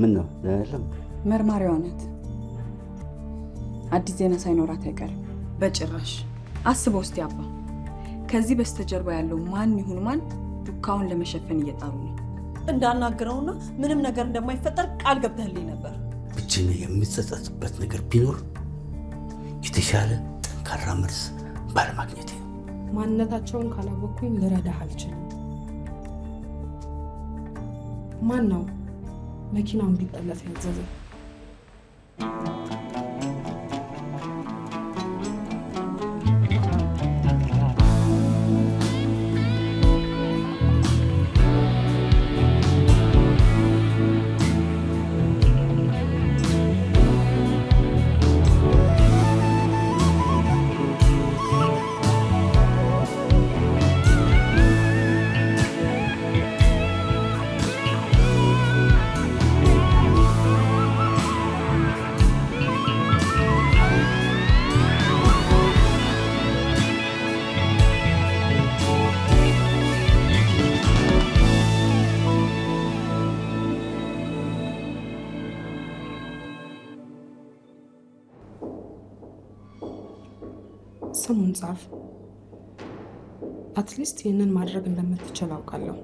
ምን ነው አይደለም? መርማሪዋ ናት። አዲስ ዜና ሳይኖራት አይቀርም። በጭራሽ አስበው እስቲ አባ፣ ከዚህ በስተጀርባ ያለው ማን ይሁን ማን ዱካውን ለመሸፈን እየጣሩ ነው። እንዳናግረውና ምንም ነገር እንደማይፈጠር ቃል ገብተህልኝ ነበር። ብቻዬን የምጸጸትበት ነገር ቢኖር የተሻለ ጠንካራ መልስ ባለማግኘቴ ነው። ማንነታቸውን ካላወቅኩኝ ልረዳህ አልችልም። ማን ነው መኪናው እንዲጠለፍ ያዘዘው? ስሙን ጻፍ። አትሊስት ይህንን ማድረግ እንደምትችል አውቃለሁ።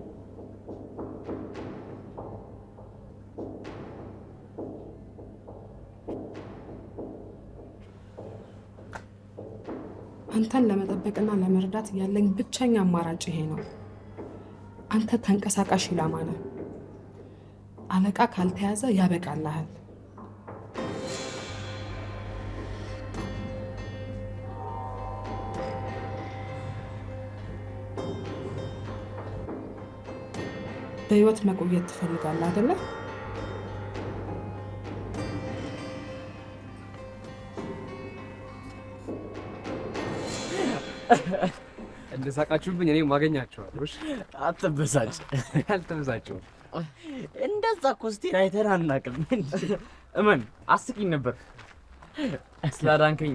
አንተን ለመጠበቅና ለመርዳት ያለኝ ብቸኛ አማራጭ ይሄ ነው። አንተ ተንቀሳቃሽ ኢላማ ነህ። አለቃ ካልተያዘ ያበቃልሃል። በህይወት መቆየት ትፈልጋለህ አይደለ? እንደሳቃችሁብኝ እኔ ማገኛቸዋለሁ። እሺ አትበሳጭ። አልተበሳጨሁም። እንደዛ ኮስቴን አይተን አናውቅም። እመን አስቂኝ ነበር። ስላዳንከኝ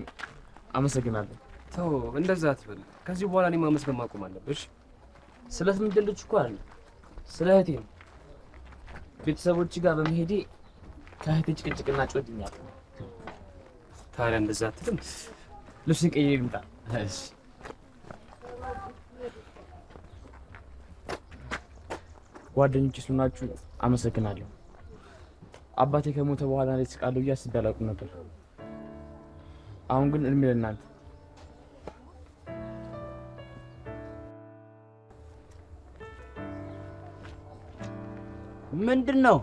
አመሰግናለሁ። ተው እንደዛ አትበል። ከዚህ በኋላ እኔ ማመስገን ማቆም አለብሽ። ስለትምደልች እኮ አይደል፣ ስለ እህቴ ነው። ቤተሰቦች ጋር በመሄዴ ከእህቴ ጭቅጭቅና ጮድኛል። ታዲያ እንደዛ አትልም? ልብስን ቀይሬ ልምጣ? እሺ ጓደኞቼ ስለሆናችሁ አመሰግናለሁ። አባቴ ከሞተ በኋላ ላይ ስቃለሁ ብዬ አስቤ አላውቅም ነበር። አሁን ግን እድሜ ለእናንተ። ምንድን ነው?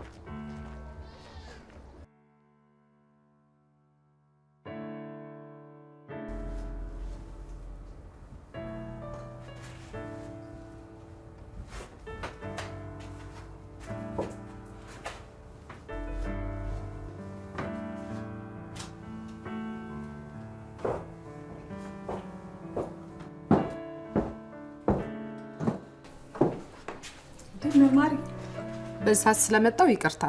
መርማሪ በሳት ስለመጣው ይቅርታ።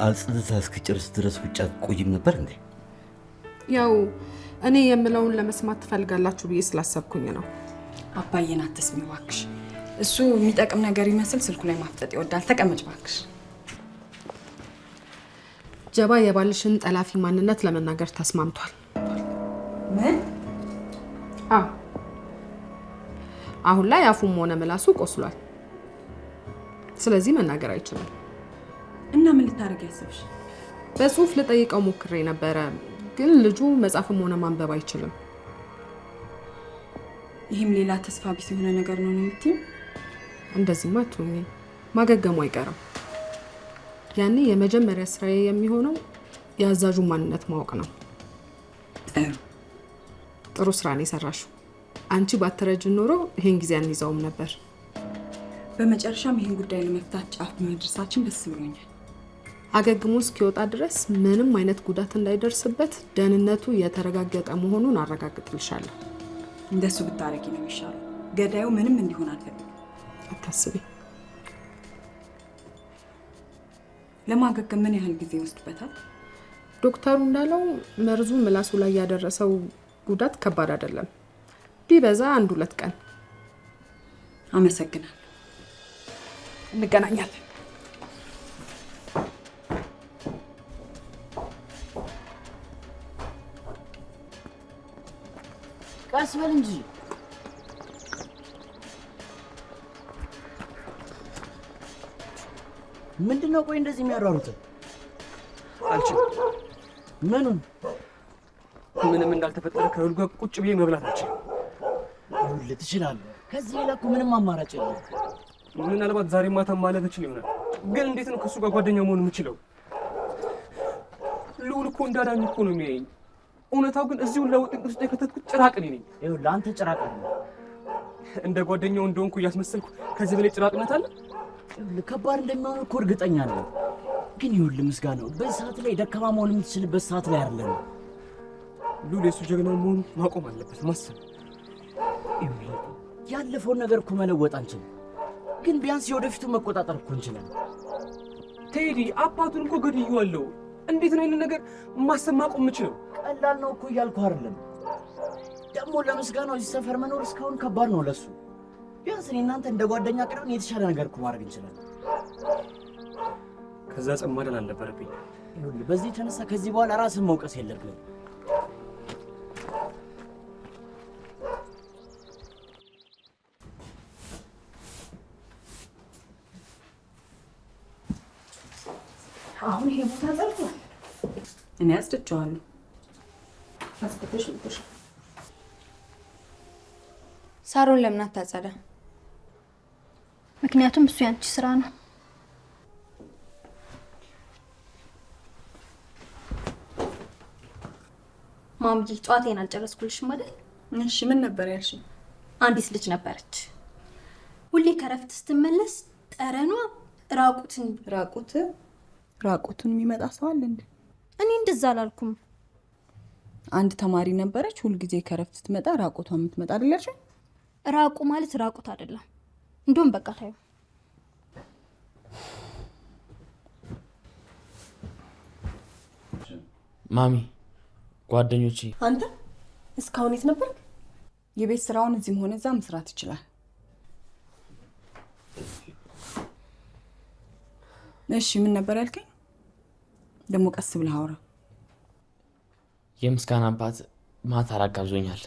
አጽድታ እስክጨርስ ድረስ ውጭ አትቆይም ነበር እንዴ? ያው እኔ የምለውን ለመስማት ትፈልጋላችሁ ብዬ ስላሰብኩኝ ነው። አባዬን አትስሚ እባክሽ። እሱ የሚጠቅም ነገር ይመስል ስልኩ ላይ ማፍጠጥ ይወዳል። ተቀመጭ እባክሽ። ጀባ የባልሽን ጠላፊ ማንነት ለመናገር ተስማምቷል። ምን? አሁን ላይ አፉም ሆነ ምላሱ ቆስሏል። ስለዚህ መናገር አይችልም። እና ምን ልታረግ ያሰብሽ? በጽሁፍ ልጠይቀው ሞክሬ ነበረ፣ ግን ልጁ መጻፍም ሆነ ማንበብ አይችልም። ይህም ሌላ ተስፋ ቢስ የሆነ ነገር ነው የምትይው? እንደዚህማ አትሁኚ። ማገገሙ አይቀርም። ያኔ የመጀመሪያ ስራዬ የሚሆነው የአዛዡ ማንነት ማወቅ ነው። ጥሩ ስራ ነው የሰራሽው። አንቺ ባትረጅን ኖሮ ይሄን ጊዜ አንይዘውም ነበር። በመጨረሻም ይሄን ጉዳይ ለመፍታት ጫፍ መድረሳችን ደስ ብሎኛል። አገግሞ እስኪወጣ ድረስ ምንም አይነት ጉዳት እንዳይደርስበት ደህንነቱ የተረጋገጠ መሆኑን አረጋግጥልሻለሁ። እንደሱ ብታረጊ ነው የሚሻለው። ገዳዩ ምንም እንዲሆን አልፈልግም። አታስቢ። ለማገገም ምን ያህል ጊዜ ይወስድበታል? ዶክተሩ እንዳለው መርዙ ምላሱ ላይ ያደረሰው ጉዳት ከባድ አይደለም። ቢበዛ 1-2 ቀን። አመሰግናለሁ። እንገናኛለን። ቀስ በል እንጂ። ምንድነው ቆይ እንደዚህ የሚያሯሩት? አልችልም። ምኑን? ምንም እንዳልተፈጠረ ከሁሉ ጋር ቁጭ ብዬ መብላት አልችልም። ሁሉ ትችላለህ። ከዚህ ሌላ እኮ ምንም አማራጭ የለም። ምናልባት ዛሬ ማታ ማለት እችል ይሆናል፣ ግን እንዴት ነው ከሱ ጋር ጓደኛ መሆን የምችለው? ልዑል እኮ እንዳዳኝ እኮ ነው የሚያየኝ። እውነታው ግን እዚሁ ለውጥ ውስጥ የከተትኩት ጭራቅ እኔ ነኝ። ይኸውልህ አንተ ጭራቅ አይደለም። እንደ ጓደኛው እንደሆንኩ እያስመሰልኩ ከዚህ በላይ ጭራቅነት አለ? ይኸውልህ ከባድ እንደሚሆን እኮ እርግጠኛ ነኝ። ግን ይኸውልህ ምስጋናው በዚህ ሰዓት ላይ ደካማ መሆን የምትችልበት ሰዓት ላይ አይደለም። ልዑል የሱ ጀግና መሆኑ ማቆም አለበት ማሰብ። ይኸውልህ ያለፈውን ነገር እኮ መለወጥ አንችልም፣ ግን ቢያንስ የወደፊቱን መቆጣጠር እኮ እንችላለን። ቴዲ አባቱን እኮ ገድዬዋለሁ። እንዴት ነው ይህንን ነገር ማሰብ ማቆም የምችለው? ቀላል ነው እኮ እያልኩ አይደለም። ደግሞ ለምስጋናው እዚህ ሰፈር መኖር እስካሁን ከባድ ነው ለሱ። ቢያንስ እኔ እናንተ እንደ ጓደኛ ቅርብን የተሻለ ነገር እኮ ማድረግ እንችላለን። ከዛ ጸብ ማደን አልነበረብኝ። ይኸውልህ በዚህ የተነሳ ከዚህ በኋላ ራስን መውቀስ የለብህም። አሁን ይሄ ቦታ ጸድቷል። እኔ አስደጨዋለሁ። አስደጨሽ ልብሽ ሳሮን ለምን አታጸዳ? ምክንያቱም እሱ ያንቺ ስራ ነው። ማምጂ ጨዋታዬን አልጨረስኩልሽም አይደል? እሺ ምን ነበር ያልሽኝ? አንዲት ልጅ ነበረች። ሁሌ ከረፍት ስትመለስ ጠረኗ ራቁቱን የሚመጣ ሰው አለ እንዴ? እኔ እንደዛ አላልኩም። አንድ ተማሪ ነበረች፣ ሁልጊዜ ከረፍት ስትመጣ ራቁቷን የምትመጣ አይደለሽ? ራቁ ማለት ራቁት አይደለም። እንደውም በቃ ታዩ። ማሚ ጓደኞቼ። አንተ እስካሁን የት ነበር? የቤት ስራውን እዚህም ሆነ እዛ መስራት ይችላል። እሺ ምን ነበር ያልከኝ? ደግሞ ቀስ ብለህ አውራ። የምስጋና አባት ማታ አጋብዞኛል።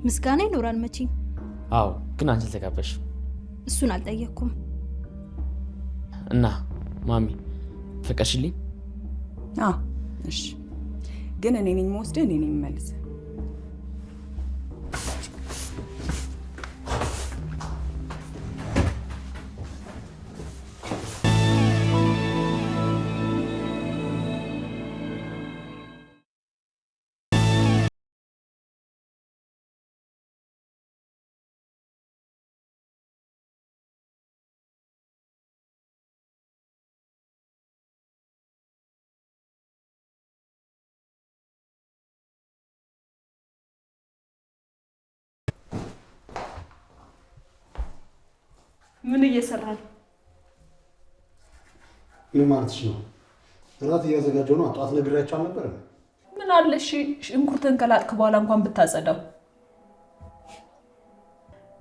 ምስጋና ይኖራል መቼም። አዎ ግን አንቺ አልተጋበዝሽም። እሱን አልጠየቅኩም። እና ማሚ ፈቀድሽልኝ? አዎ እሺ። ግን እኔ ነኝ የምወስድህ፣ እኔ ነኝ የምመልስህ። ምን እየሰራ ነው? ምን ማለትሽ ነው? እራት እያዘጋጀሁ ነው። ጠዋት ነግሬያቸው አልነበረም? ምን አለ እሺ ሽንኩርትን ከላጥክ በኋላ እንኳን ብታጸዳው።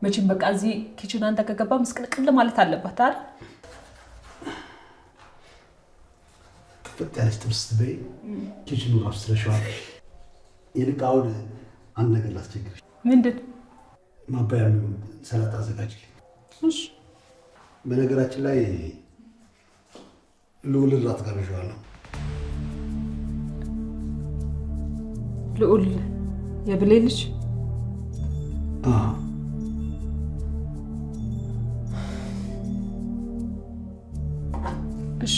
መቼም በቃ እዚህ ኪችን አንተ ከገባ ምስቅልቅል ማለት አለባት አይደል? ፍጥ ያለች ጥብስ ስትበይ ኪችኑ ራሱ ስለሸዋል። ይልቅ አሁን አንድ ነገር ላስቸግርሽ። ምንድን? ማባያ የሚሆን ሰላጣ አዘጋጅልኝ። እሺ። በነገራችን ላይ ልዑልን እራት ጋብዤዋለሁ። ልዑል የብሌ ልጅ? እሺ።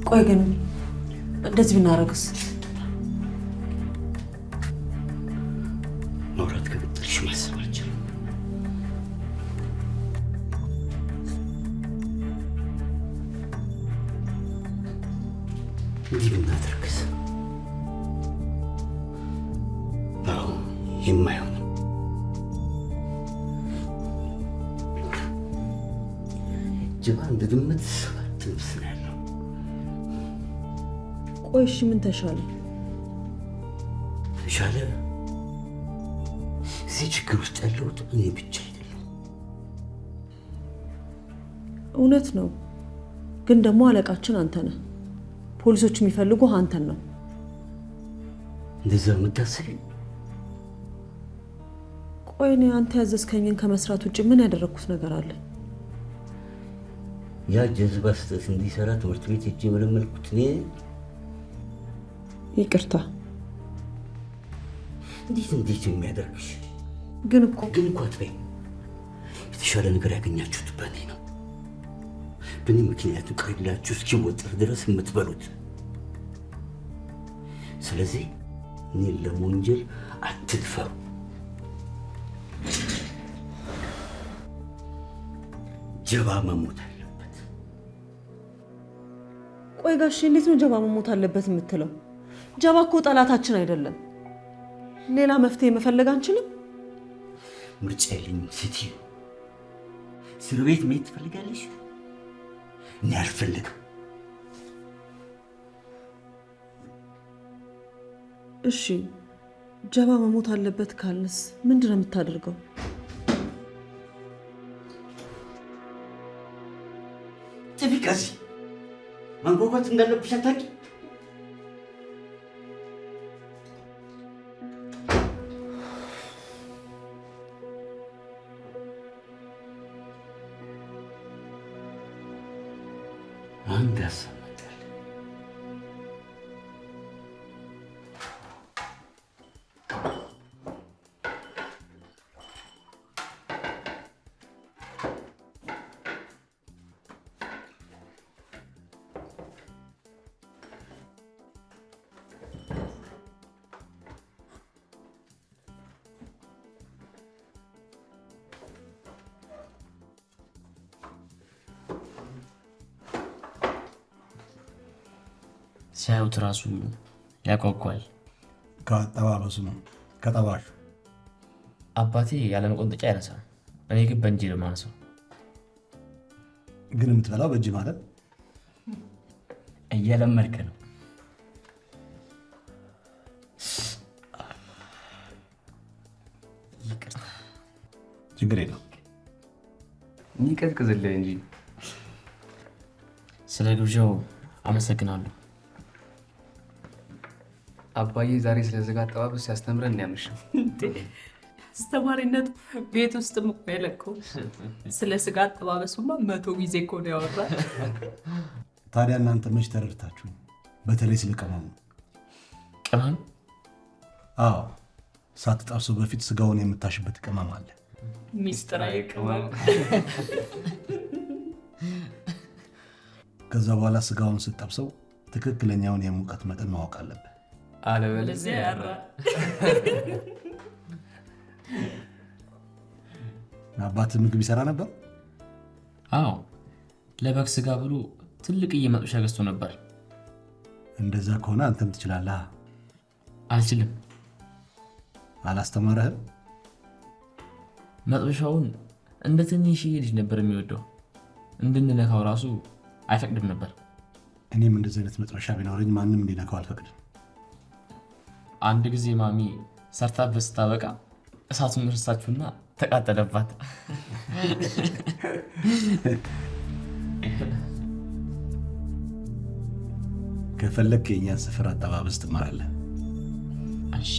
ቆይ ግን እንደዚህ ብናረግስ? መውራት ከቀጠልሽ ማሰብ አልችልም። እንዲህ ብናደርግስ? አዎ የማይሆን ጅባ እንደ ግምት 7 ልብስ ነው ያለው። ቆይ እሺ ምን ተሻለ? ተሻለ እዚህ ችግር ውስጥ ያለሁት እኔ ብቻ አይደለም። እውነት ነው፣ ግን ደግሞ አለቃችን አንተ ነህ። ፖሊሶች የሚፈልጉ አንተን ነው። እንደዛ የምታስቢ? ቆይ እኔ አንተ ያዘዝከኝን ከመስራት ውጭ ምን ያደረግኩት ነገር አለ? ያ ጀዝባ ስህተት እንዲሰራ ትምህርት ቤት ሄጄ የመለመልኩት እኔ። ይቅርታ። እንዴት የሚያደርግሽ? ግን እኮ አትበይ። የተሻለ ነገር ያገኛችሁት በእኔ ነው። በእኔ ምክንያቱ ቀላችሁ እስኪወጥር ድረስ የምትበሉት። ስለዚህ እኔን ለመወንጀል አትድፈሩ። ጀባ መሞት አለበት። ቆይ ጋሼ፣ እንዴት ነው ጀባ መሞት አለበት የምትለው? ጀባ እኮ ጠላታችን አይደለም። ሌላ መፍትሄ መፈለግ አንችልም? ምርጫ የለኝም ሴትዮ። እስር ቤት መሄድ ትፈልጋለሽ? እኔ አልፈልግም። እሺ፣ ጀባ መሞት አለበት ካልንስ ምንድን ነው የምታደርገው? ጥፊ ከዚህ ማንጓጓት እንዳለብሽ አታውቂ? አንድ ሀሳብ መጣልኝ። ሲያዩት ራሱ ያጓጓል። ከአጠባበሱ ነው ከጠባሹ። አባቴ ያለ መቆንጠጫ አይረሳም። እኔ ግን በእንጂ ነው የማነሳው። ግን የምትበላው በእጅ ማለት እየለመድክ ነው። ችግር የለው። ይቀዝቅዝልህ እንጂ። ስለ ግብዣው አመሰግናለሁ። አባዬ ዛሬ ስለ ስጋ አጠባበስ ሲያስተምረን ያመሸው። አስተማሪነት ቤት ውስጥም እኮ የለቀው። ስለ ስጋ አጠባበሱማ 100 ጊዜ እኮ ነው ያወራል። ታዲያ እናንተ መች ተረድታችሁ? በተለይ ስለ ቅመሙ። ቅመም? አዎ፣ ሳትጠብሰው በፊት ስጋውን የምታሽበት ቅመም አለ። ሚስጥራዊ ቅመም። ከዛ በኋላ ስጋውን ስትጠብሰው ትክክለኛውን የሙቀት መጠን ማወቅ አለብህ። አለበለዚያ ያራ። አባትህ ምግብ ይሰራ ነበር? አዎ፣ ለበግ ስጋ ብሎ ትልቅዬ መጥበሻ ገዝቶ ነበር። እንደዛ ከሆነ አንተም ትችላለህ። አልችልም። አላስተማረህም? መጥበሻውን እንደ ትንሽዬ ልጅ ነበር የሚወደው። እንድንነካው ራሱ አይፈቅድም ነበር። እኔም እንደዚህ አይነት መጥበሻ ቢኖረኝ ማንም እንዲነካው አልፈቅድም። አንድ ጊዜ ማሚ ሰርታበት ስታበቃ እሳቱን ረሳችሁና ተቃጠለባት። ከፈለክ የእኛን ስፍር አጠባበስ ትማራለህ። እሺ።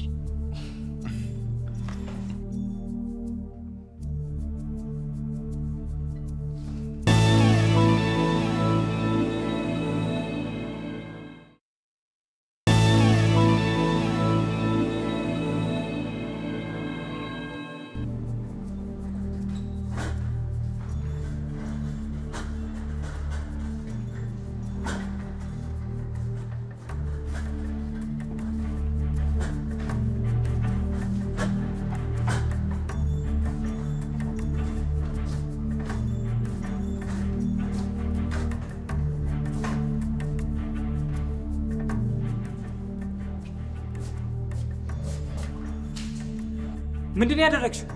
ምንድን ያደረግሽው?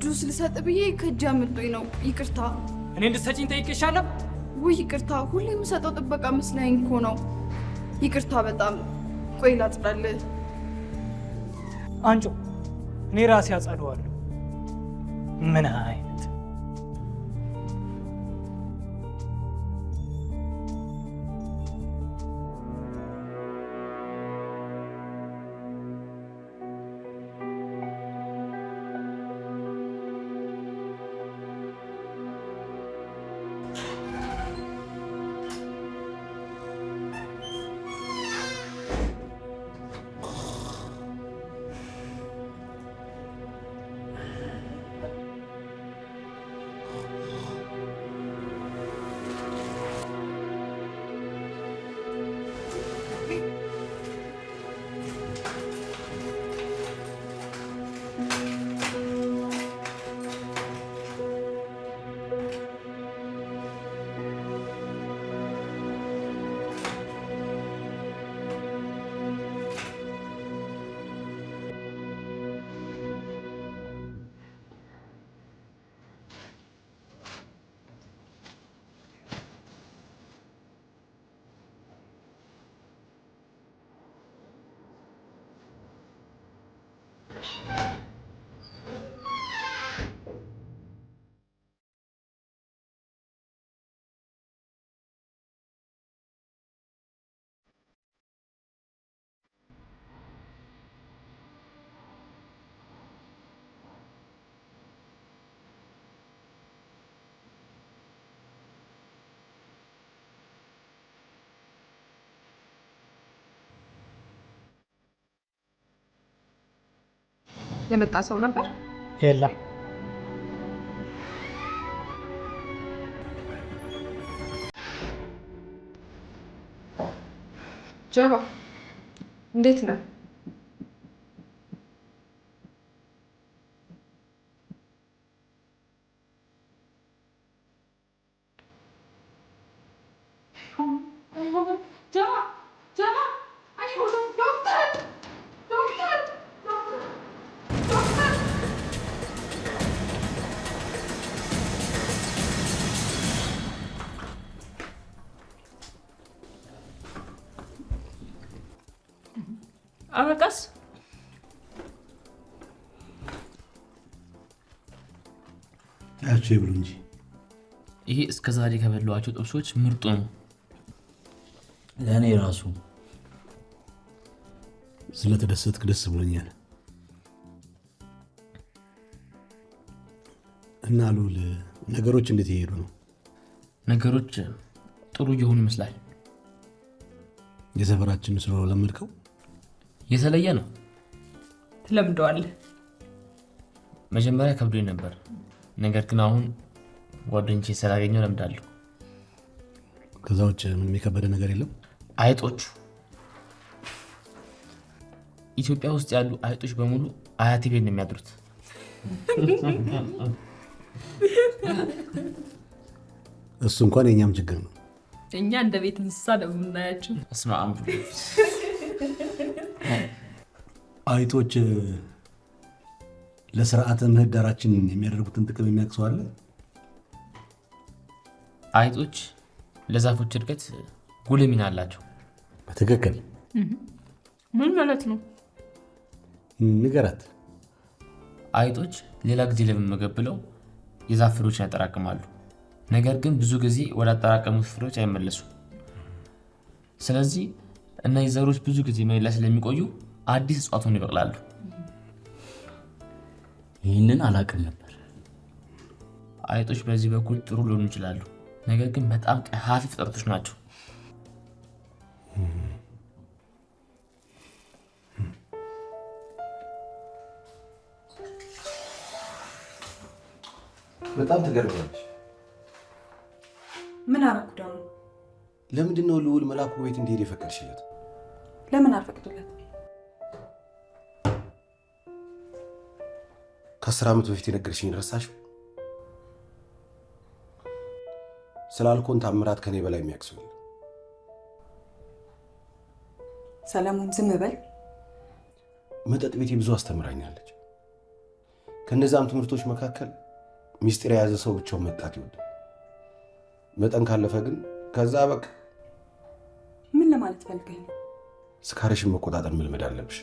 ጁስ ልሰጥ ብዬ ከእጅ አምልጦኝ ነው። ይቅርታ። እኔ እንድትሰጪኝ ጠይቄሻለሁ? ውይ ይቅርታ፣ ሁሌ የምሰጠው ጥበቃ መስለኝ እኮ ነው። ይቅርታ በጣም። ቆይ ላጽዳልህ። አንጮ እኔ ራሴ አጸደዋለሁ። ምን አይነት የመጣ ሰው ነበር? የለም። ጀባ እንዴት ነው? አበቃስ? ያቸው ይብሉ እንጂ ይሄ እስከዛሬ ከበላኋቸው ጥብሶች ምርጡ ነው። ለእኔ ራሱ ስለተደሰትክ ደስ ብሎኛል። እና ሉል ነገሮች እንዴት ይሄዱ ነው? ነገሮች ጥሩ እየሆኑ ይመስላል። የሰፈራችን ስለ ለመድከው የተለየ ነው። ትለምደዋለህ። መጀመሪያ ከብዶኝ ነበር፣ ነገር ግን አሁን ጓደኞቼ ስላገኘው ለምዳለሁ። ከዛ ውጭ ምንም የከበደ ነገር የለም? አይጦቹ ኢትዮጵያ ውስጥ ያሉ አይጦች በሙሉ አያቴ ቤት ነው የሚያድሩት። እሱ እንኳን የኛም ችግር ነው። እኛ እንደ ቤት እንስሳ ነው የምናያቸው። እስማ አምዱ አይጦች ለስርዓተ ምህዳራችን የሚያደርጉትን ጥቅም የሚያቅሰው አለ? አይጦች ለዛፎች እድገት ጉልህ ሚና አላቸው። በትክክል። ምን ማለት ነው? ንገራት። አይጦች ሌላ ጊዜ ለመመገብ ብለው የዛፍ ፍሬዎችን ያጠራቅማሉ። ነገር ግን ብዙ ጊዜ ወደ አጠራቀሙት ፍሬዎች አይመለሱም። ስለዚህ እነዚህ ዘሮች ብዙ ጊዜ መሬት ላይ ስለሚቆዩ አዲስ እጽዋት ሆነው ይበቅላሉ። ይህንን አላውቅም ነበር። አይጦች በዚህ በኩል ጥሩ ሊሆኑ ይችላሉ፣ ነገር ግን በጣም ቀሃፊ ፍጥረቶች ናቸው። በጣም ትገርማለች። ምን አደረኩ ደግሞ? ለምንድን ነው ልዑል መላኩ ቤት እንዲሄድ የፈቀድሽለት? ለምን አልፈቅድለት? ከ10 ዓመት በፊት የነገርሽኝ ረሳሽው? ስላልኮን ታምራት ከኔ በላይ የሚያቅሰው የለም። ሰለሞን ዝም በል። መጠጥ ቤቴ ብዙ አስተምራኛለች። ከነዛም ትምህርቶች መካከል ሚስጥር የያዘ ሰው ብቻውን መጣት ይወዳል። መጠን ካለፈ ግን ከዛ በቃ። ምን ለማለት ፈልገህ? ስካርሽን መቆጣጠር መልመድ አለብሽ።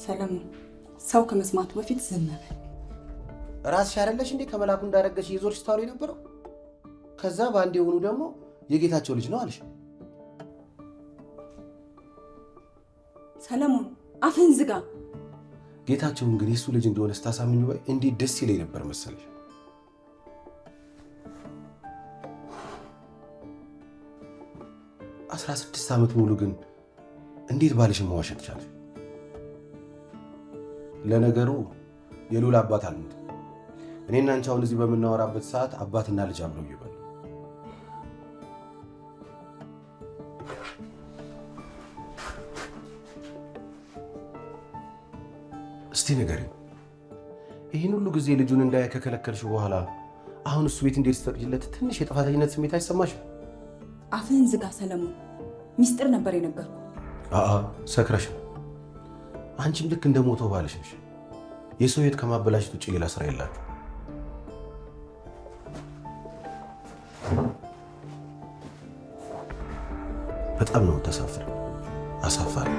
ሰለሞን ሰው ከመስማቱ በፊት ዝም በል። ራስሽ አይደለሽ እንዴ ከመላኩ እንዳረገሽ የዞርሽ ስታወሪ የነበረው? ከዛ በአንድ የሆኑ ደግሞ የጌታቸው ልጅ ነው አለሽ። ሰለሞን አፍህን ዝጋ። ጌታቸውን ግን የሱ ልጅ እንደሆነ ስታሳምኝ ወይ እንዴት ደስ ይለኝ ነበር መሰለሽ። 16 ዓመት ሙሉ ግን እንዴት ባልሽን መዋሸት ቻለሽ? ለነገሩ የሉላ አባት አልሞት። እኔና አንቺ አሁን እዚህ በምናወራበት ሰዓት አባትና ልጅ አብረው እየበሉ። እስቲ ንገሪኝ፣ ይህን ሁሉ ጊዜ ልጁን እንዳያይ ከከለከልሽው በኋላ አሁን እሱ ቤት እንዴት ስትፈቅጂለት ትንሽ የጥፋተኝነት ስሜት አይሰማሽም? አፍህን ዝጋ ሰለሞን። ሚስጥር ነበር የነገርኩ። ሰክረሽ ነው። አንቺም ልክ እንደ ሞተው ባልሽ ነሽ። የሰው ቤት ከማበላሸት ውጭ ሌላ ስራ የላችሁ። በጣም ነው ተሳፍረ አሳፋሪ